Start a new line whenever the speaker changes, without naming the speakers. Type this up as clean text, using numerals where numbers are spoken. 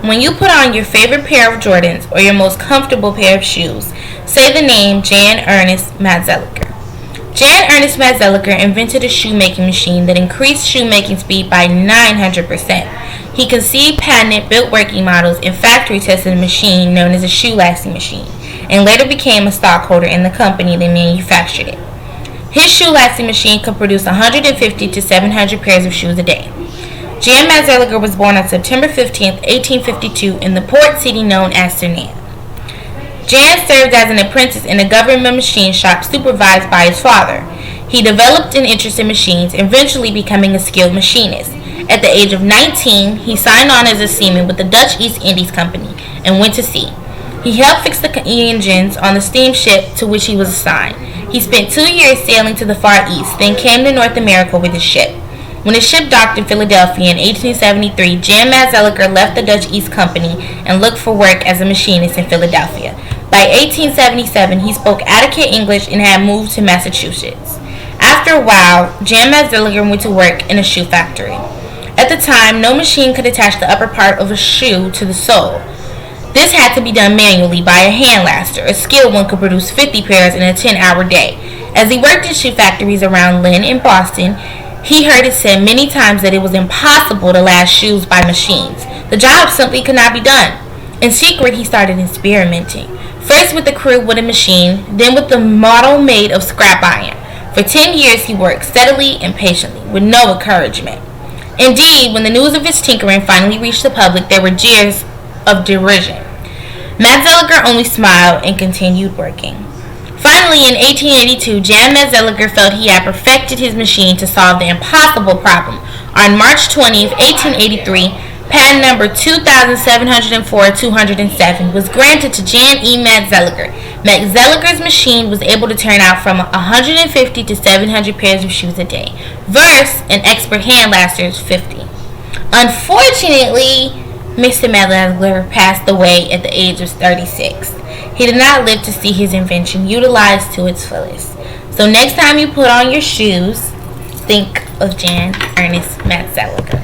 When you put on your favorite pair of Jordans or your most comfortable pair of shoes, say the name Jan Ernest Matzeliger. Jan Ernest Matzeliger invented a shoemaking machine that increased shoemaking speed by 900%. He conceived, patented, built working models, and factory tested a machine known as a shoe lacing machine, and later became a stockholder in the company that manufactured it. His shoe lacing machine could produce 150 to 700 pairs of shoes a day. Jan Matzeliger was born on September 15, 1852 in the port city known as Cernan. Jan served as an apprentice in a government machine shop supervised by his father. He developed an interest in machines, eventually becoming a skilled machinist. At the age of 19, he signed on as a seaman with the Dutch East Indies Company and went to sea. He helped fix the engines on the steamship to which he was assigned. He spent 2 years sailing to the Far East, then came to North America with his ship. When his ship docked in Philadelphia in 1873, Jan Matzeliger left the Dutch East Company and looked for work as a machinist in Philadelphia. By 1877, he spoke adequate English and had moved to Massachusetts. After a while, Jan Matzeliger went to work in a shoe factory. At the time, no machine could attach the upper part of a shoe to the sole. This had to be done manually by a hand laster. A skilled one could produce 50 pairs in a 10-hour day. As he worked in shoe factories around Lynn and Boston, he heard it said many times that it was impossible to last shoes by machines. The job simply could not be done. In secret, he started experimenting. First with the crew with a machine, then with the model made of scrap iron. For 10 years he worked steadily and patiently, with no encouragement. Indeed, when the news of his tinkering finally reached the public, there were jeers of derision. Matzeliger only smiled and continued working. Finally, in 1882, Jan Matzeliger felt he had perfected his machine to solve the impossible problem. On March 20, 1883, patent number 2704-207 was granted to Jan E. Matzeliger. Matzeliger's machine was able to turn out from 150 to 700 pairs of shoes a day, versus an expert hand laster's 50. Unfortunately, Mr. Matzeliger passed away at the age of 36. He did not live to see his invention utilized to its fullest. So next time you put on your shoes, think of Jan Ernest Matzeliger.